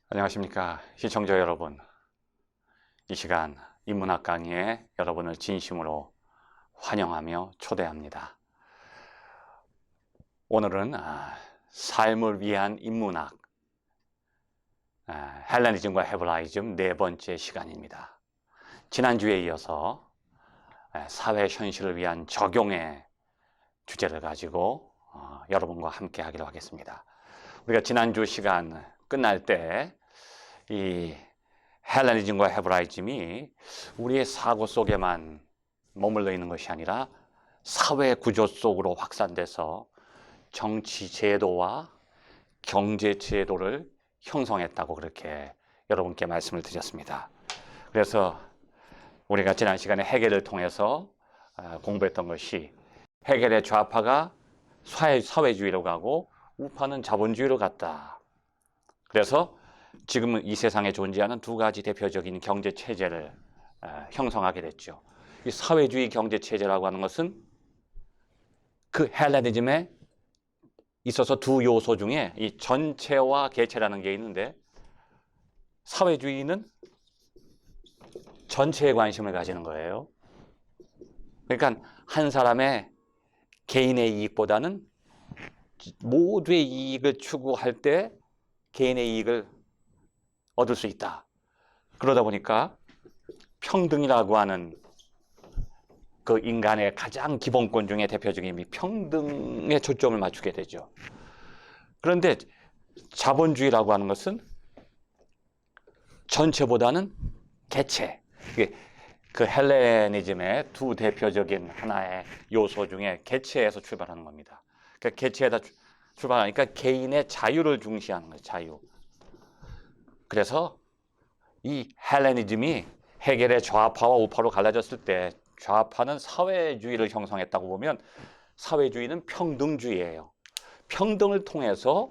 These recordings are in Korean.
안녕하십니까 시청자 여러분. 이 시간 인문학 강의에 여러분을 진심으로 환영하며 초대합니다. 오늘은 삶을 위한 인문학, 헬레니즘과 헤브라이즘 네 번째 시간입니다. 지난주에 이어서 사회 현실을 위한 적용의 주제를 가지고 여러분과 함께 하기로 하겠습니다. 우리가 지난주 시간 끝날 때 이 헬레니즘과 헤브라이즘이 우리의 사고 속에만 머물러 있는 것이 아니라 사회 구조 속으로 확산돼서 정치 제도와 경제 제도를 형성했다고 그렇게 여러분께 말씀을 드렸습니다. 그래서 우리가 지난 시간에 헤겔을 통해서 공부했던 것이 헤겔의 좌파가 사회주의로 가고 우파는 자본주의로 갔다. 그래서 지금은 이 세상에 존재하는 두 가지 대표적인 경제 체제를 형성하게 됐죠. 이 사회주의 경제 체제라고 하는 것은 그 헬레니즘에 있어서 두 요소 중에 이 전체와 개체라는 게 있는데, 사회주의는 전체에 관심을 가지는 거예요. 그러니까 한 사람의 개인의 이익보다는 모두의 이익을 추구할 때 개인의 이익을 얻을 수 있다. 그러다 보니까 평등이라고 하는 그 인간의 가장 기본권 중에 대표적인 평등에 초점을 맞추게 되죠. 그런데 자본주의라고 하는 것은 전체보다는 개체. 그 헬레니즘의 두 대표적인 하나의 요소 중에 개체에서 출발하는 겁니다. 그러니까 개체에다 출발하니까 개인의 자유를 중시하는 거예요. 자유. 그래서 이 헬레니즘이 헤겔의 좌파와 우파로 갈라졌을 때 좌파는 사회주의를 형성했다고 보면 사회주의는 평등주의예요. 평등을 통해서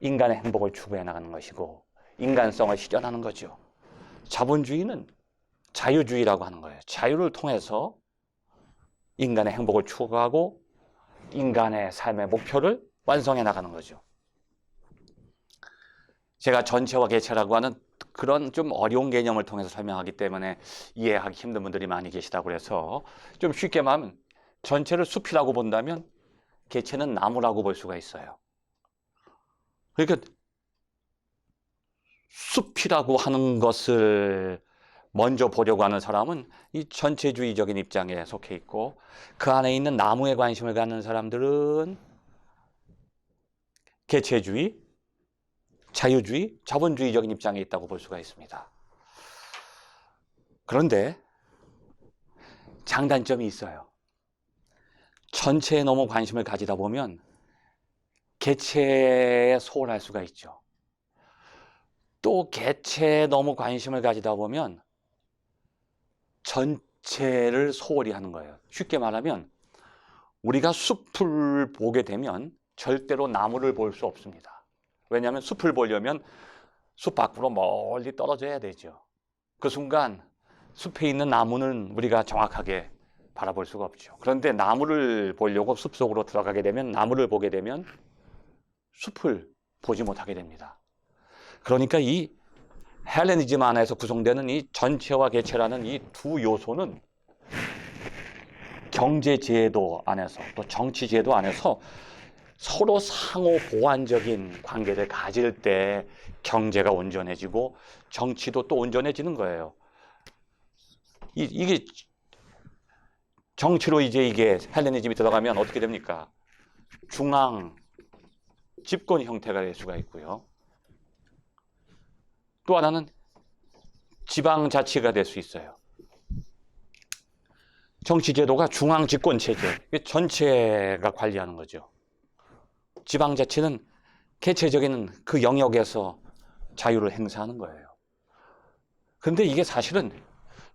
인간의 행복을 추구해 나가는 것이고 인간성을 실현하는 거죠. 자본주의는 자유주의라고 하는 거예요. 자유를 통해서 인간의 행복을 추구하고 인간의 삶의 목표를 완성해 나가는 거죠. 제가 전체와 개체라고 하는 그런 좀 어려운 개념을 통해서 설명하기 때문에 이해하기 힘든 분들이 많이 계시다고 해서 좀 쉽게 말하면 전체를 숲이라고 본다면 개체는 나무라고 볼 수가 있어요. 그러니까 숲이라고 하는 것을 먼저 보려고 하는 사람은 이 전체주의적인 입장에 속해 있고, 그 안에 있는 나무에 관심을 갖는 사람들은 개체주의, 자유주의, 자본주의적인 입장에 있다고 볼 수가 있습니다. 그런데 장단점이 있어요. 전체에 너무 관심을 가지다 보면 개체에 소홀할 수가 있죠. 또 개체에 너무 관심을 가지다 보면 전체를 소홀히 하는 거예요. 쉽게 말하면 우리가 숲을 보게 되면 절대로 나무를 볼 수 없습니다. 왜냐하면 숲을 보려면 숲 밖으로 멀리 떨어져야 되죠. 그 순간 숲에 있는 나무는 우리가 정확하게 바라볼 수가 없죠. 그런데 나무를 보려고 숲속으로 들어가게 되면, 나무를 보게 되면 숲을 보지 못하게 됩니다. 그러니까 이 헬레니즘 안에서 구성되는 이 전체와 개체라는 이 두 요소는 경제제도 안에서 또 정치제도 안에서 서로 상호 보완적인 관계를 가질 때 경제가 온전해지고 정치도 또 온전해지는 거예요. 이게 정치로 이게 헬레니즘이 들어가면 어떻게 됩니까? 중앙 집권 형태가 될 수가 있고요. 또 하나는 지방자치가 될 수 있어요. 정치제도가 중앙 집권 체제, 전체가 관리하는 거죠. 지방자치는 개체적인 그 영역에서 자유를 행사하는 거예요. 그런데 이게 사실은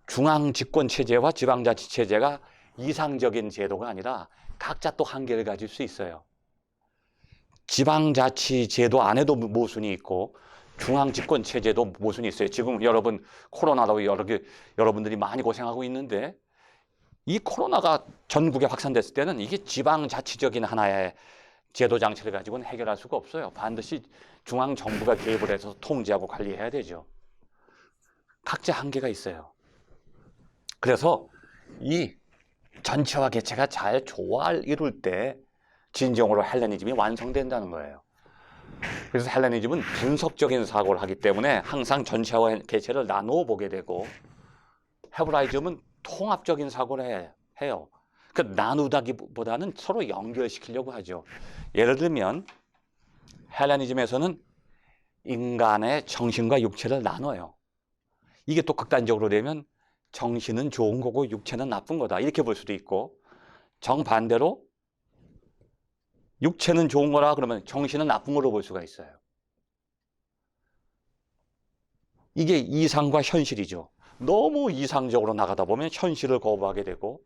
중앙 집권 체제와 지방자치 체제가 이상적인 제도가 아니라 각자 또 한계를 가질 수 있어요. 지방자치 제도 안에도 모순이 있고 중앙 집권 체제도 모순이 있어요. 지금 여러분 코로나로 여러분들이 많이 고생하고 있는데, 이 코로나가 전국에 확산됐을 때는 이게 지방자치적인 하나의 제도 장치를 가지고는 해결할 수가 없어요. 반드시 중앙 정부가 개입을 해서 통제하고 관리해야 되죠. 각자 한계가 있어요. 그래서 이 전체와 개체가 잘 조화를 이룰 때 진정으로 헬레니즘이 완성된다는 거예요. 그래서 헬레니즘은 분석적인 사고를 하기 때문에 항상 전체와 개체를 나누어 보게 되고, 헤브라이즘은 통합적인 사고를 해요. 그 나누다기보다는 서로 연결시키려고 하죠. 예를 들면 헬레니즘에서는 인간의 정신과 육체를 나눠요. 이게 또 극단적으로 되면 정신은 좋은 거고 육체는 나쁜 거다, 이렇게 볼 수도 있고, 정반대로 육체는 좋은 거라 그러면 정신은 나쁜 거로 볼 수가 있어요. 이게 이상과 현실이죠. 너무 이상적으로 나가다 보면 현실을 거부하게 되고,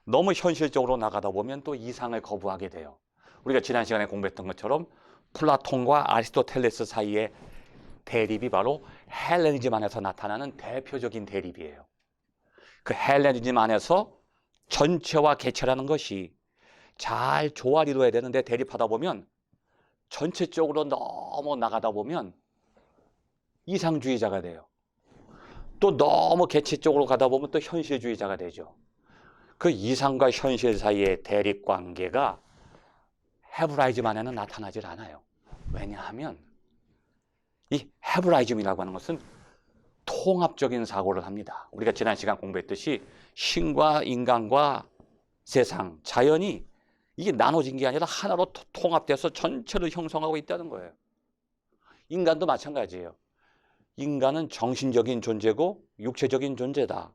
너무 현실적으로 나가다 보면 또 이상을 거부하게 돼요. 우리가 지난 시간에 공부했던 것처럼 플라톤과 아리스토텔레스 사이의 대립이 바로 헬레니즘 안에서 나타나는 대표적인 대립이에요. 그 헬레니즘 안에서 전체와 개체라는 것이 잘 조화를 이루어야 되는데, 대립하다 보면 전체적으로 너무 나가다 보면 이상주의자가 돼요. 또 너무 개체 쪽으로 가다 보면 또 현실주의자가 되죠. 그 이상과 현실 사이의 대립 관계가 헤브라이즘 안에는 나타나질 않아요. 왜냐하면 이 헤브라이즘이라고 하는 것은 통합적인 사고를 합니다. 우리가 지난 시간 공부했듯이 신과 인간과 세상, 자연이 이게 나눠진 게 아니라 하나로 통합돼서 전체를 형성하고 있다는 거예요. 인간도 마찬가지예요. 인간은 정신적인 존재고 육체적인 존재다.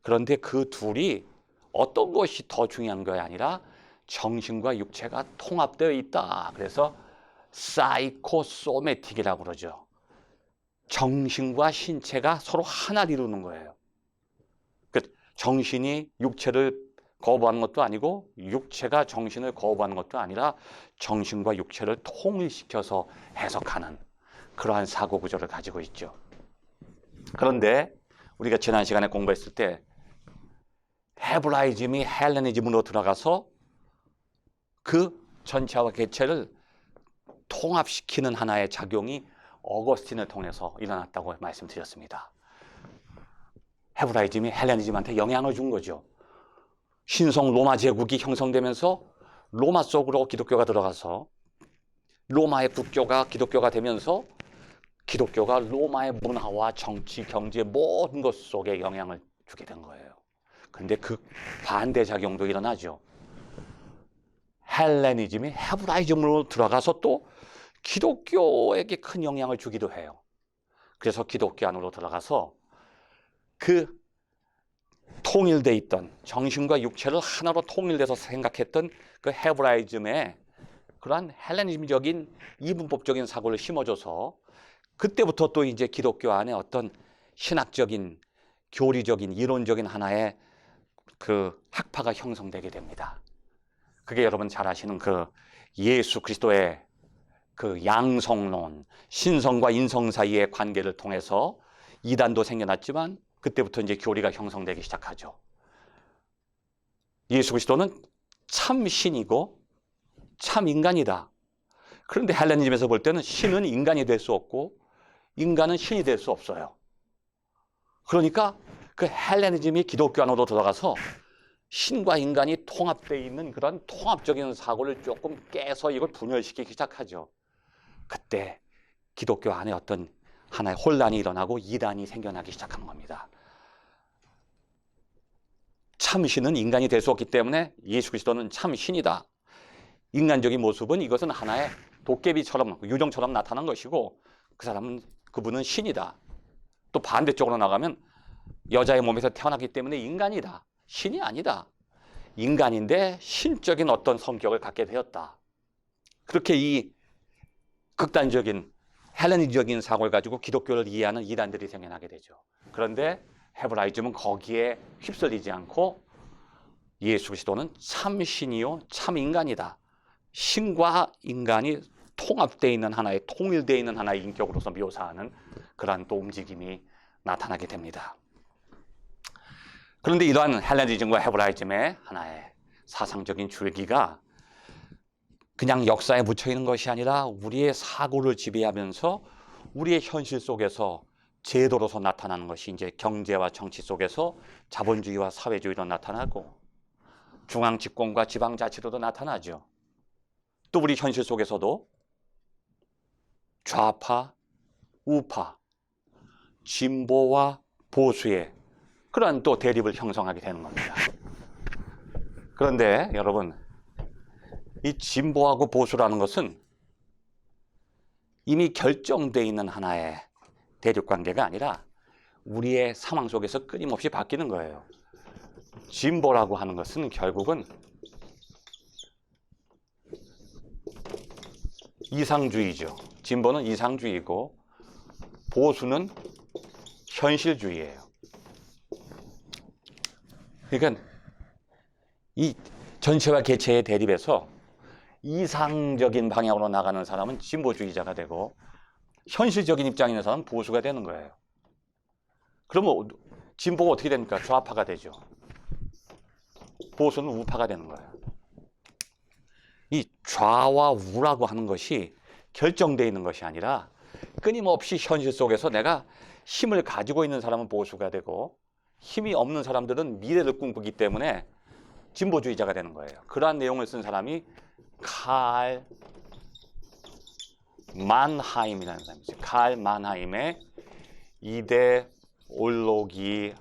그런데 그 둘이 어떤 것이 더 중요한 것이 아니라 정신과 육체가 통합되어 있다. 그래서 사이코소매틱이라고 그러죠. 정신과 신체가 서로 하나를 이루는 거예요. 정신이 육체를 거부하는 것도 아니고 육체가 정신을 거부하는 것도 아니라 정신과 육체를 통일시켜서 해석하는 그러한 사고 구조를 가지고 있죠. 그런데 우리가 지난 시간에 공부했을 때 헤브라이즘이 헬레니즘으로 들어가서 그 전체와 개체를 통합시키는 하나의 작용이 어거스틴을 통해서 일어났다고 말씀드렸습니다. 헤브라이즘이 헬레니즘한테 영향을 준 거죠. 신성 로마 제국이 형성되면서 로마 속으로 기독교가 들어가서 로마의 국교가 기독교가 되면서 기독교가 로마의 문화와 정치, 경제 모든 것 속에 영향을 주게 된 거예요. 그런데 그 반대작용도 일어나죠. 헬레니즘이 헤브라이즘으로 들어가서 또 기독교에게 큰 영향을 주기도 해요. 그래서 기독교 안으로 들어가서 그 통일돼 있던 정신과 육체를 하나로 통일돼서 생각했던 그 헤브라이즘의 그러한 헬레니즘적인 이분법적인 사고를 심어줘서 그때부터 또 이제 기독교 안에 어떤 신학적인 교리적인 이론적인 하나의 그 학파가 형성되게 됩니다. 그게 여러분 잘 아시는 그 예수 그리스도의 그 양성론, 신성과 인성 사이의 관계를 통해서 이단도 생겨났지만 그때부터 이제 교리가 형성되기 시작하죠. 예수 그리스도는 참 신이고 참 인간이다. 그런데 헬레니즘에서 볼 때는 신은 인간이 될 수 없고 인간은 신이 될 수 없어요. 그러니까 그 헬레니즘이 기독교 안으로 들어가서 신과 인간이 통합되어 있는 그런 통합적인 사고를 조금 깨서 이걸 분열시키기 시작하죠. 그때 기독교 안에 어떤 하나의 혼란이 일어나고 이단이 생겨나기 시작한 겁니다. 참 신은 인간이 될 수 없기 때문에 예수 그리스도는 참 신이다. 인간적인 모습은 이것은 하나의 도깨비처럼 유령처럼 나타난 것이고 그분은 신이다. 또 반대쪽으로 나가면 여자의 몸에서 태어났기 때문에 인간이다. 신이 아니다. 인간인데 신적인 어떤 성격을 갖게 되었다. 그렇게 이 극단적인 헬레니적인 사고를 가지고 기독교를 이해하는 이단들이 생겨나게 되죠. 그런데 헤브라이즘은 거기에 휩쓸리지 않고 예수 그리스도는 참 신이요 참 인간이다. 신과 인간이 통합되어 있는 하나의 통일되어 있는 하나의 인격으로서 묘사하는 그러한 또 움직임이 나타나게 됩니다. 그런데 이러한 헬레니즘과 헤브라이즘의 하나의 사상적인 줄기가 그냥 역사에 묻혀 있는 것이 아니라 우리의 사고를 지배하면서 우리의 현실 속에서 제도로서 나타나는 것이 이제 경제와 정치 속에서 자본주의와 사회주의로 나타나고 중앙 집권과 지방 자치로도 나타나죠. 또 우리 현실 속에서도 좌파, 우파, 진보와 보수의 그런 또 대립을 형성하게 되는 겁니다. 그런데 여러분, 이 진보하고 보수라는 것은 이미 결정되어 있는 하나의 대립관계가 아니라 우리의 상황 속에서 끊임없이 바뀌는 거예요. 진보라고 하는 것은 결국은 이상주의죠. 진보는 이상주의고 보수는 현실주의예요. 그러니까 이 전체와 개체의 대립에서 이상적인 방향으로 나가는 사람은 진보주의자가 되고 현실적인 입장에 있는 사람은 보수가 되는 거예요. 그러면 진보가 어떻게 됩니까? 좌파가 되죠. 보수는 우파가 되는 거예요. 이 좌와 우라고 하는 것이 결정되어 있는 것이 아니라 끊임없이 현실 속에서 내가 힘을 가지고 있는 사람은 보수가 되고 힘이 없는 사람들은 미래를 꿈꾸기 때문에 진보주의자가 되는 거예요. 그러한 내용을 쓴 사람이 칼 만하임이라는 사람이죠. 칼 만하임의 이데올로기와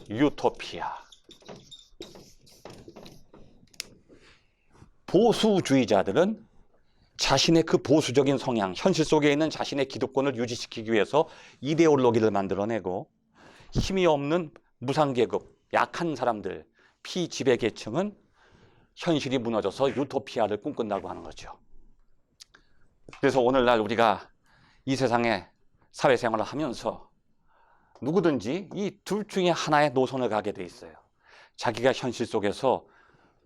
유토피아. 보수주의자들은 자신의 그 보수적인 성향, 현실 속에 있는 자신의 기득권을 유지시키기 위해서 이데올로기를 만들어내고 힘이 없는 무상계급, 약한 사람들, 피지배계층은 현실이 무너져서 유토피아를 꿈꾼다고 하는 거죠. 그래서 오늘날 우리가 이 세상에 사회생활을 하면서 누구든지 이 둘 중에 하나의 노선을 가게 돼 있어요. 자기가 현실 속에서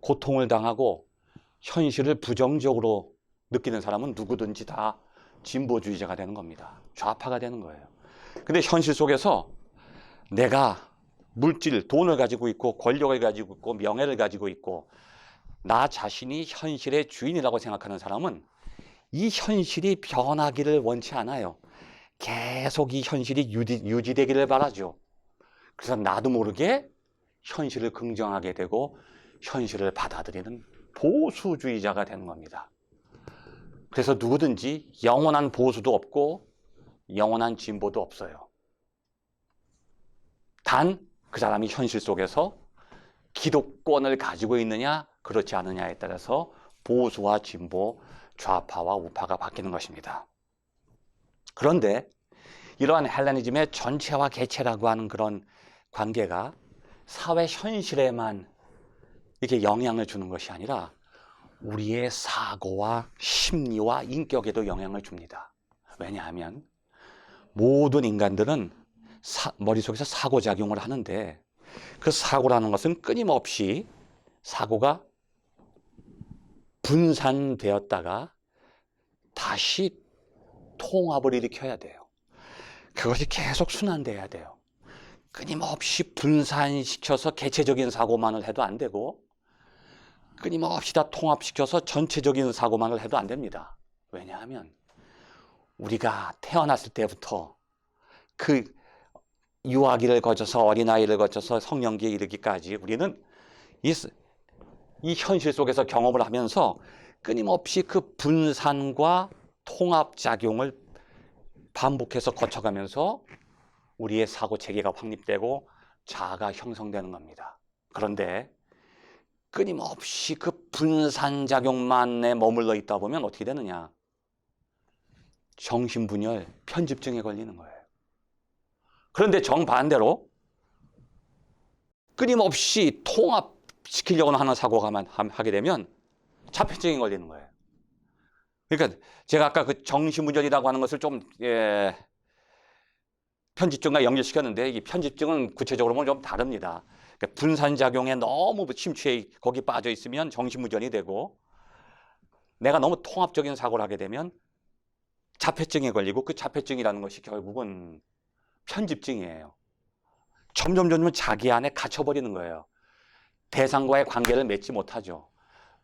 고통을 당하고 현실을 부정적으로 느끼는 사람은 누구든지 다 진보주의자가 되는 겁니다. 좌파가 되는 거예요. 근데 현실 속에서 내가 물질, 돈을 가지고 있고 권력을 가지고 있고 명예를 가지고 있고 나 자신이 현실의 주인이라고 생각하는 사람은 이 현실이 변하기를 원치 않아요. 계속 이 현실이 유지되기를 바라죠. 그래서 나도 모르게 현실을 긍정하게 되고 현실을 받아들이는 보수주의자가 되는 겁니다. 그래서 누구든지 영원한 보수도 없고 영원한 진보도 없어요. 단 그 사람이 현실 속에서 기득권을 가지고 있느냐 그렇지 않느냐에 따라서 보수와 진보, 좌파와 우파가 바뀌는 것입니다. 그런데 이러한 헬레니즘의 전체와 개체라고 하는 그런 관계가 사회 현실에만 이렇게 영향을 주는 것이 아니라 우리의 사고와 심리와 인격에도 영향을 줍니다. 왜냐하면 모든 인간들은 머릿속에서 사고작용을 하는데 그 사고라는 것은 끊임없이 사고가 분산되었다가 다시 통합을 일으켜야 돼요. 그것이 계속 순환돼야 돼요. 끊임없이 분산시켜서 개체적인 사고만을 해도 안 되고 끊임없이 다 통합시켜서 전체적인 사고만을 해도 안 됩니다. 왜냐하면 우리가 태어났을 때부터 그 유아기를 거쳐서 어린아이를 거쳐서 성년기에 이르기까지 우리는 이 현실 속에서 경험을 하면서 끊임없이 그 분산과 통합작용을 반복해서 거쳐가면서 우리의 사고체계가 확립되고 자아가 형성되는 겁니다. 그런데 끊임없이 그 분산작용만에 머물러 있다 보면 어떻게 되느냐? 정신분열, 편집증에 걸리는 거예요. 그런데 정반대로 끊임없이 통합시키려고 하는 사고가 하게 되면 자폐증에 걸리는 거예요. 그러니까 제가 아까 그 정신분열이라고 하는 것을 좀 편집증과 연결시켰는데 이 편집증은 구체적으로 보면 좀 다릅니다. 그러니까 분산작용에 너무 심취해 거기 빠져 있으면 정신분열이 되고 내가 너무 통합적인 사고를 하게 되면 자폐증에 걸리고 그 자폐증이라는 것이 결국은 편집증이에요. 점점 자기 안에 갇혀버리는 거예요. 대상과의 관계를 맺지 못하죠.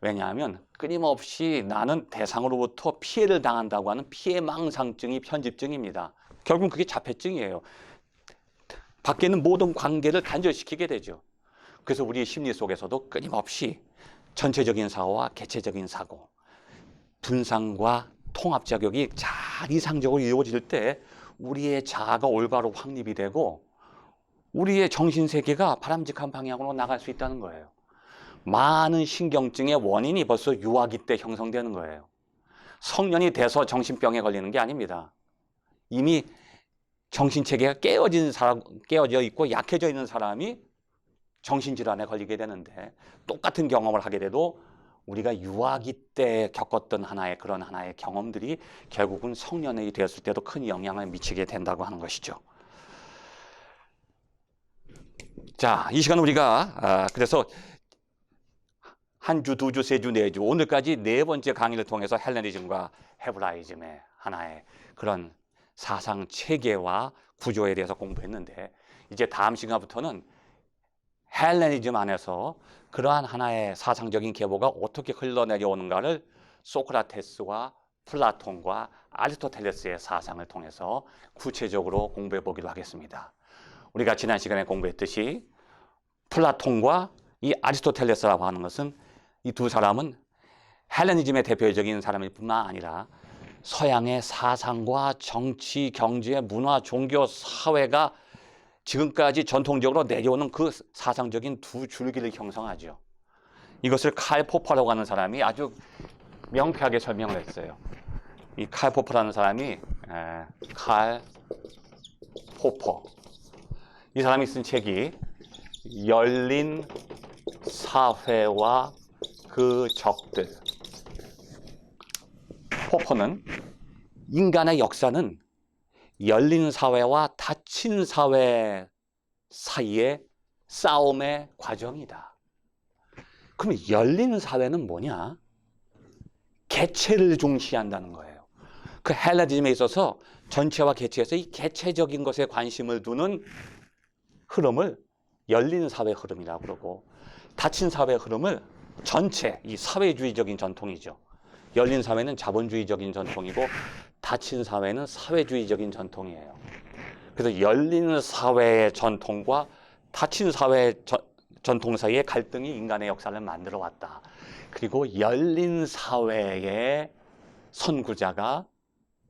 왜냐하면 끊임없이 나는 대상으로부터 피해를 당한다고 하는 피해망상증이 편집증입니다. 결국은 그게 자폐증이에요. 밖에 있는 모든 관계를 단절시키게 되죠. 그래서 우리 심리 속에서도 끊임없이 전체적인 사고와 개체적인 사고, 분산과 통합작용이 잘 이상적으로 이루어질 때 우리의 자아가 올바로 확립이 되고 우리의 정신세계가 바람직한 방향으로 나갈 수 있다는 거예요. 많은 신경증의 원인이 벌써 유아기 때 형성되는 거예요. 성년이 돼서 정신병에 걸리는 게 아닙니다. 이미 정신체계가 깨어져 있고 약해져 있는 사람이 정신질환에 걸리게 되는데 똑같은 경험을 하게 돼도 우리가 유아기 때 겪었던 그런 하나의 경험들이 결국은 성년이 되었을 때도 큰 영향을 미치게 된다고 하는 것이죠. 자, 이 시간 우리가 그래서 한 주, 두 주, 세 주, 네 주, 오늘까지 네 번째 강의를 통해서 헬레니즘과 헤브라이즘의 하나의 그런 사상 체계와 구조에 대해서 공부했는데 이제 다음 시간부터는 헬레니즘 안에서 그러한 하나의 사상적인 계보가 어떻게 흘러내려오는가를 소크라테스와 플라톤과 아리스토텔레스의 사상을 통해서 구체적으로 공부해 보기로 하겠습니다. 우리가 지난 시간에 공부했듯이 플라톤과 이 아리스토텔레스라고 하는 것은 이 두 사람은 헬레니즘의 대표적인 사람일 뿐만 아니라 서양의 사상과 정치, 경제, 문화, 종교, 사회가 지금까지 전통적으로 내려오는 그 사상적인 두 줄기를 형성하죠. 이것을 칼 포퍼라고 하는 사람이 아주 명쾌하게 설명을 했어요. 이 칼 포퍼라는 사람이 칼 포퍼, 이 사람이 쓴 책이 열린 사회와 그 적들. 포퍼는 인간의 역사는 열린 사회와 닫힌 사회 사이의 싸움의 과정이다. 그럼 열린 사회는 뭐냐? 개체를 중시한다는 거예요. 그 헬레니즘에 있어서 전체와 개체에서 이 개체적인 것에 관심을 두는 흐름을 열린 사회 흐름이라고 그러고, 닫힌 사회 흐름을 전체, 이 사회주의적인 전통이죠. 열린 사회는 자본주의적인 전통이고 닫힌 사회는 사회주의적인 전통이에요. 그래서 열린 사회의 전통과 닫힌 사회의 전통 사이의 갈등이 인간의 역사를 만들어 왔다. 그리고 열린 사회의 선구자가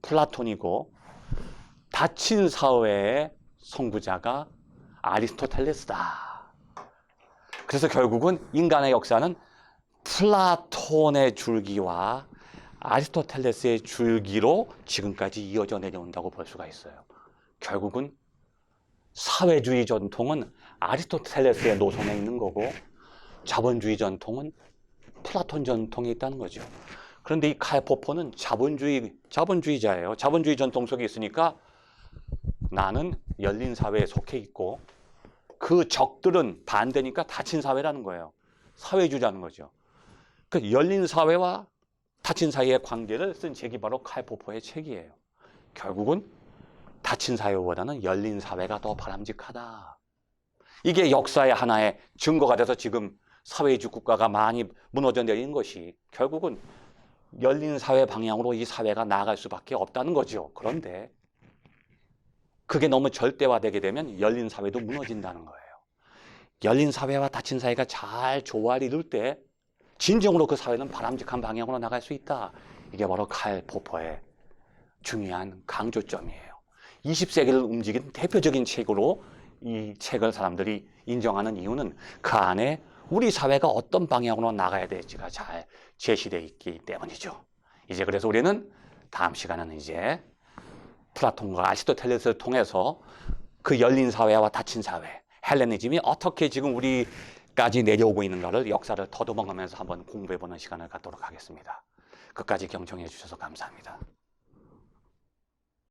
플라톤이고 닫힌 사회의 선구자가 아리스토텔레스다. 그래서 결국은 인간의 역사는 플라톤의 줄기와 아리스토텔레스의 줄기로 지금까지 이어져 내려온다고 볼 수가 있어요. 결국은 사회주의 전통은 아리스토텔레스의 노선에 있는 거고 자본주의 전통은 플라톤 전통에 있다는 거죠. 그런데 이 칼 포퍼는 자본주의자예요. 자본주의 전통 속에 있으니까 나는 열린 사회에 속해 있고 그 적들은 반대니까 닫힌 사회라는 거예요. 사회주의라는 거죠. 그 열린 사회와 닫힌 사회의 관계를 쓴 책이 바로 칼 포퍼의 책이에요. 결국은 닫힌 사회보다는 열린 사회가 더 바람직하다. 이게 역사의 하나의 증거가 돼서 지금 사회주의 국가가 많이 무너져 내린 것이 결국은 열린 사회 방향으로 이 사회가 나아갈 수밖에 없다는 거죠. 그런데 그게 너무 절대화되게 되면 열린 사회도 무너진다는 거예요. 열린 사회와 닫힌 사회가 잘 조화를 이룰 때 진정으로 그 사회는 바람직한 방향으로 나갈 수 있다. 이게 바로 칼 포퍼의 중요한 강조점이에요. 20세기를 움직인 대표적인 책으로 이 책을 사람들이 인정하는 이유는 그 안에 우리 사회가 어떤 방향으로 나가야 될지가 잘 제시되어 있기 때문이죠. 이제 그래서 우리는 다음 시간에는 이제 플라톤과 아리스토텔레스를 통해서 그 열린 사회와 닫힌 사회, 헬레니즘이 어떻게 지금 우리까지 내려오고 있는가를 역사를 더듬어가면서 한번 공부해보는 시간을 갖도록 하겠습니다. 끝까지 경청해 주셔서 감사합니다.